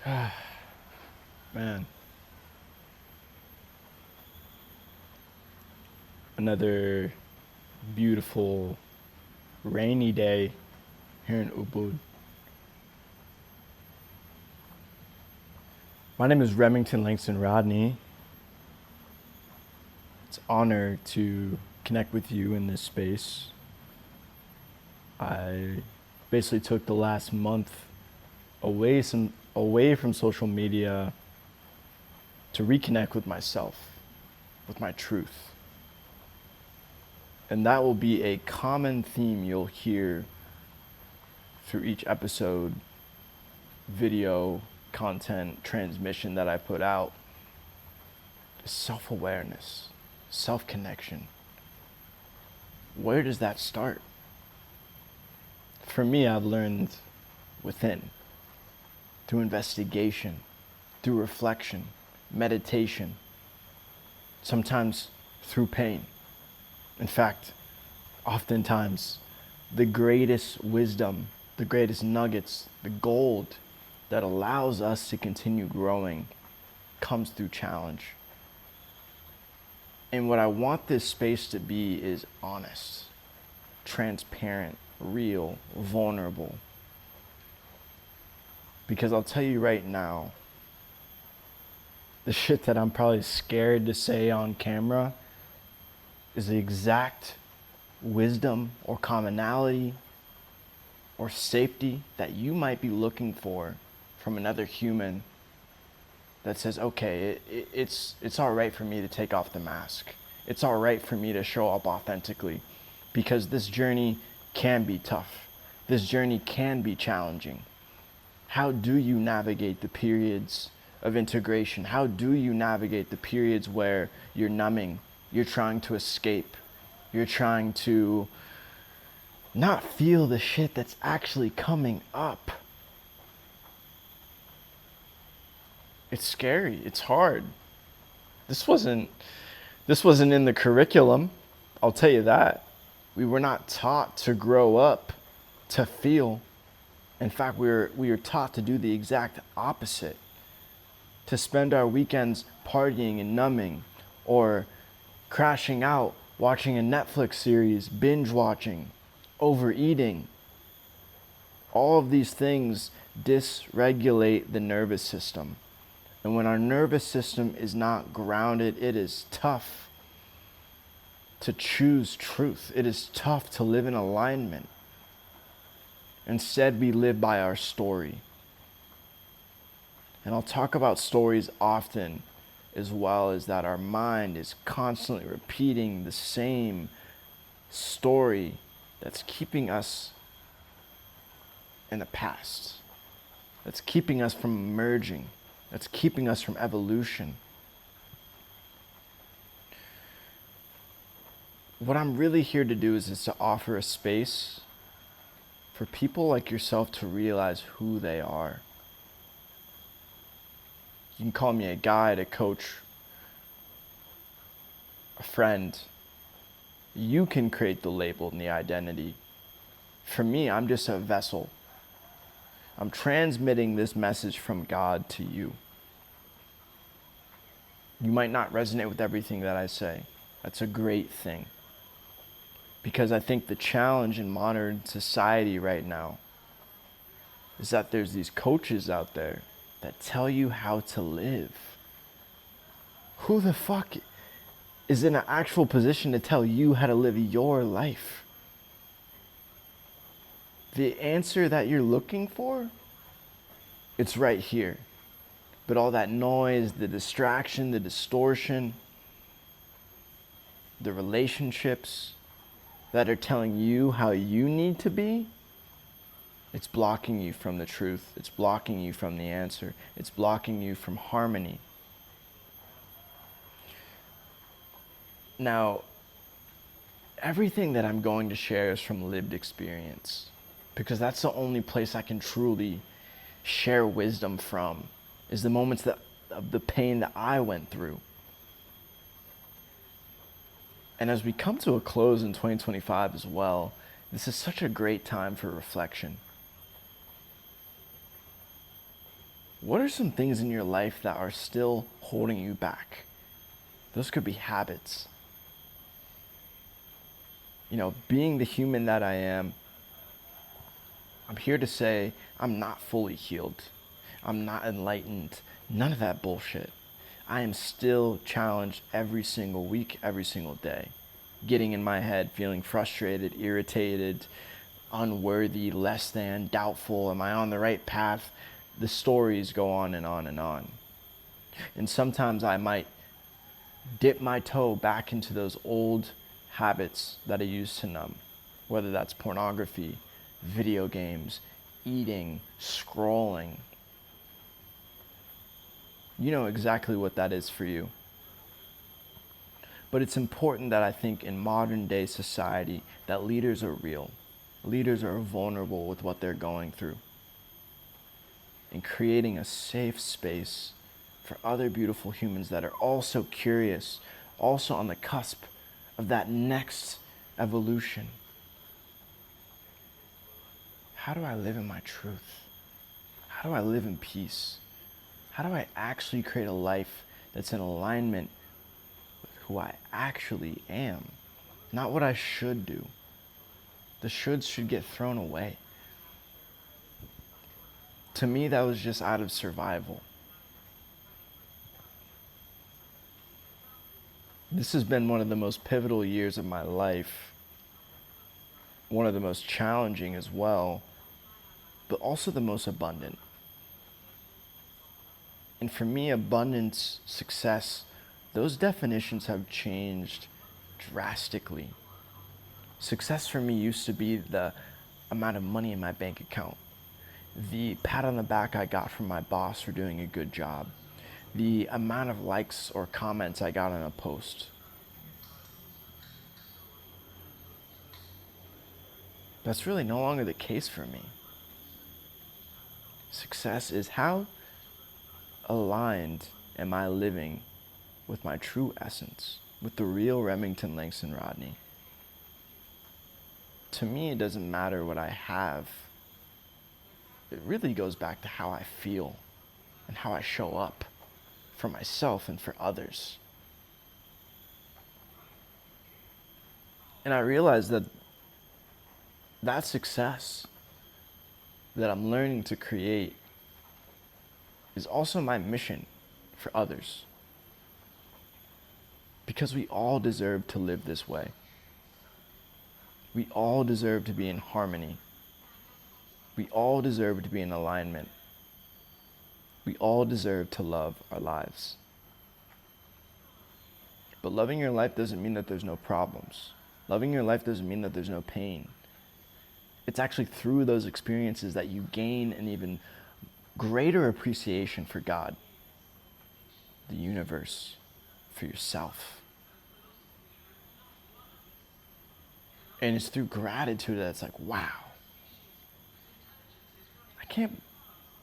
Man, another beautiful rainy day here in Ubud. My name is Remington Langston Rodney. It's an honor to connect with you in this space. I basically took the last month away from social media to reconnect with myself, with my truth. And that will be a common theme you'll hear through each episode, video, content, transmission that I put out. Is self-awareness, self-connection. Where does that start? For me, I've learned within, through investigation, through reflection, meditation, sometimes through pain. In fact, oftentimes, the greatest wisdom, the greatest nuggets, the gold that allows us to continue growing comes through challenge. And what I want this space to be is honest, transparent, real, vulnerable. Because I'll tell you right now, the shit that I'm probably scared to say on camera is the exact wisdom or commonality or safety that you might be looking for from another human that says, okay, it's all right for me to take off the mask. It's all right for me to show up authentically, because this journey can be tough. This journey can be challenging. How do you navigate the periods of integration? How do you navigate the periods where you're numbing? You're trying to escape. You're trying to not feel the shit that's actually coming up. It's scary. It's hard. This wasn't in the curriculum. I'll tell you that. We were not taught to grow up to feel. In fact, we were taught to do the exact opposite. To spend our weekends partying and numbing, or crashing out, watching a Netflix series, binge watching, overeating. All of these things dysregulate the nervous system. And when our nervous system is not grounded, it is tough to choose truth. It is tough to live in alignment. Instead, we live by our story. And I'll talk about stories often, as well as that our mind is constantly repeating the same story that's keeping us in the past, that's keeping us from emerging, that's keeping us from evolution. What I'm really here to do is to offer a space for people like yourself to realize who they are. You can call me a guide, a coach, a friend. You can create the label and the identity. For me, I'm just a vessel. I'm transmitting this message from God to you. You might not resonate with everything that I say. That's a great thing. Because I think the challenge in modern society right now is that there's these coaches out there that tell you how to live. Who the fuck is in an actual position to tell you how to live your life? The answer that you're looking for, it's right here. But all that noise, the distraction, the distortion, the relationships that are telling you how you need to be, it's blocking you from the truth. It's blocking you from the answer. It's blocking you from harmony. Now, everything that I'm going to share is from lived experience, because that's the only place I can truly share wisdom from, is the moments of the pain that I went through. And as we come to a close in 2025 as well, this is such a great time for reflection. What are some things in your life that are still holding you back? Those could be habits. You know, being the human that I am, I'm here to say I'm not fully healed. I'm not enlightened. None of that bullshit. I am still challenged every single week, every single day. Getting in my head, feeling frustrated, irritated, unworthy, less than, doubtful. Am I on the right path? The stories go on and on and on. And sometimes I might dip my toe back into those old habits that I used to numb, whether that's pornography, video games, eating, scrolling. You know exactly what that is for you. But it's important that I think in modern day society that leaders are real. Leaders are vulnerable with what they're going through. And creating a safe space for other beautiful humans that are also curious, also on the cusp of that next evolution. How do I live in my truth? How do I live in peace? How do I actually create a life that's in alignment with who I actually am? Not what I should do. The shoulds should get thrown away. To me, that was just out of survival. This has been one of the most pivotal years of my life. One of the most challenging as well, but also the most abundant. And for me, abundance, success, those definitions have changed drastically. Success for me used to be the amount of money in my bank account, the pat on the back I got from my boss for doing a good job, the amount of likes or comments I got on a post. That's really no longer the case for me. Success is how aligned am I living with my true essence, with the real Remington Langston Rodney. To me, it doesn't matter what I have. It really goes back to how I feel and how I show up for myself and for others. And I realized that that success that I'm learning to create is also my mission for others. Because we all deserve to live this way. We all deserve to be in harmony. We all deserve to be in alignment. We all deserve to love our lives. But loving your life doesn't mean that there's no problems. Loving your life doesn't mean that there's no pain. It's actually through those experiences that you gain an even greater appreciation for God, the universe, for yourself. And it's through gratitude that it's like, wow.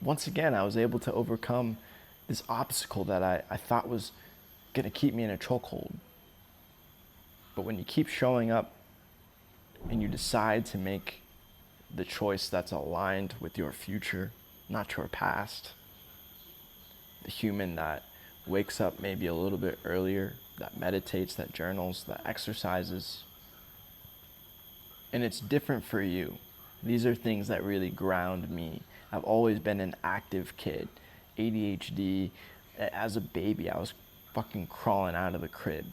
Once again, I was able to overcome this obstacle that I thought was going to keep me in a chokehold. But when you keep showing up and you decide to make the choice that's aligned with your future, not your past, the human that wakes up maybe a little bit earlier, that meditates, that journals, that exercises, and it's different for you. These are things that really ground me. I've always been an active kid. ADHD, as a baby, I was fucking crawling out of the crib,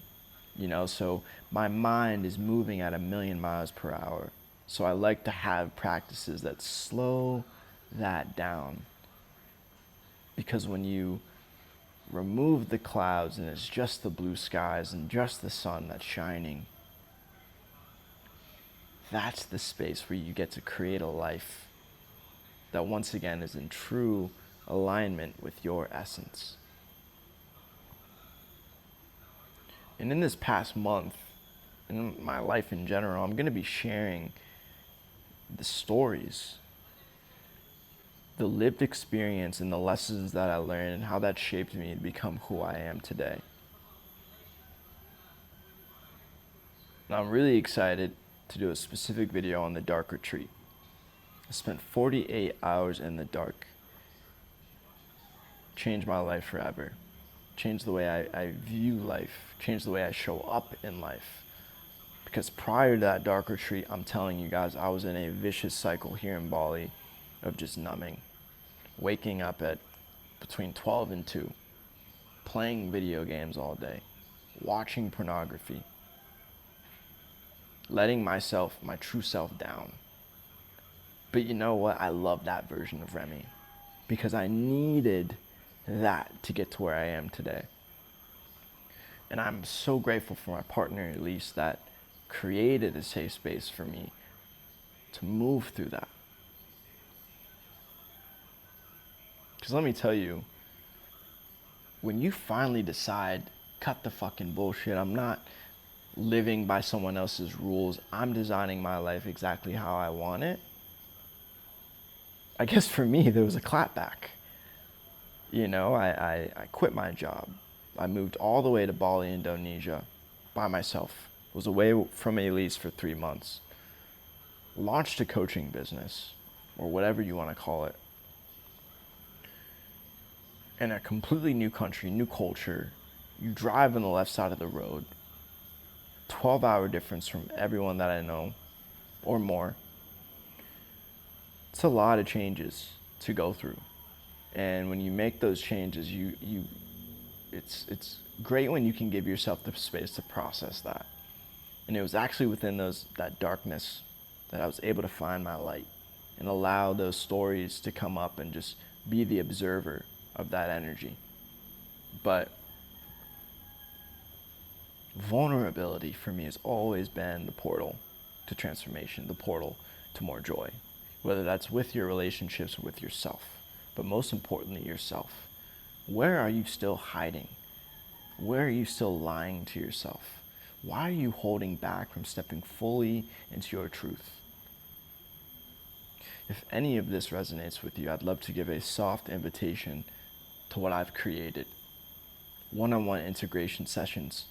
you know, so my mind is moving at 1,000,000 miles per hour. So I like to have practices that slow that down. Because when you remove the clouds and it's just the blue skies and just the sun that's shining, that's the space where you get to create a life that once again is in true alignment with your essence. And in this past month, in my life in general, I'm going to be sharing the stories, the lived experience, and the lessons that I learned and how that shaped me to become who I am today. And I'm really excited to do a specific video on the dark retreat. I spent 48 hours in the dark. changed my life forever. Changed the way I view life. Changed the way I show up in life. Because prior to that dark retreat, I'm telling you guys, I was in a vicious cycle here in Bali of just numbing. Waking up at between 12 and 2. Playing video games all day. Watching pornography. Letting myself, my true self, down. But you know what? I love that version of Remy. Because I needed that to get to where I am today. And I'm so grateful for my partner, Elise, that created a safe space for me to move through that. Because let me tell you, when you finally decide, cut the fucking bullshit, I'm not living by someone else's rules, I'm designing my life exactly how I want it. I guess for me, there was a clapback. You know, I quit my job. I moved all the way to Bali, Indonesia by myself. Was away from Elise for 3 months. Launched a coaching business, or whatever you want to call it. In a completely new country, new culture. You drive on the left side of the road. 12-hour difference from everyone that I know, or more. It's a lot of changes to go through. And when you make those changes, it's great when you can give yourself the space to process that. And it was actually within that darkness that I was able to find my light and allow those stories to come up and just be the observer of that energy. But vulnerability for me has always been the portal to transformation, the portal to more joy, whether that's with your relationships or with yourself, but most importantly, yourself. Where are you still hiding? Where are you still lying to yourself? Why are you holding back from stepping fully into your truth? If any of this resonates with you, I'd love to give a soft invitation to what I've created. One-on-one integration sessions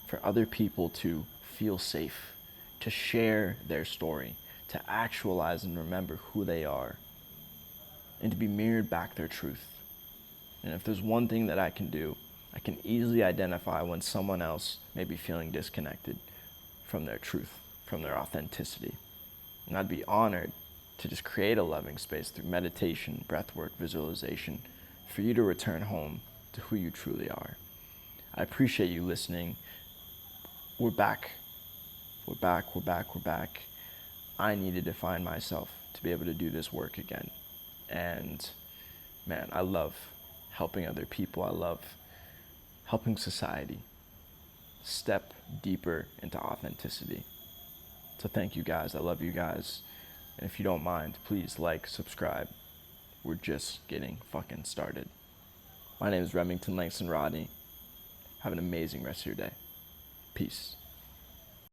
for other people to feel safe, to share their story, to actualize and remember who they are, and to be mirrored back their truth. And if there's one thing that I can do, I can easily identify when someone else may be feeling disconnected from their truth, from their authenticity. And I'd be honored to just create a loving space through meditation, breathwork, visualization, for you to return home to who you truly are. I appreciate you listening. We're back. We're back. I needed to find myself to be able to do this work again. And man, I love helping other people. I love helping society step deeper into authenticity. So thank you guys. I love you guys. And if you don't mind, please like, subscribe. We're just getting fucking started. My name is Remington Langston Rodney. Have an amazing rest of your day. Peace.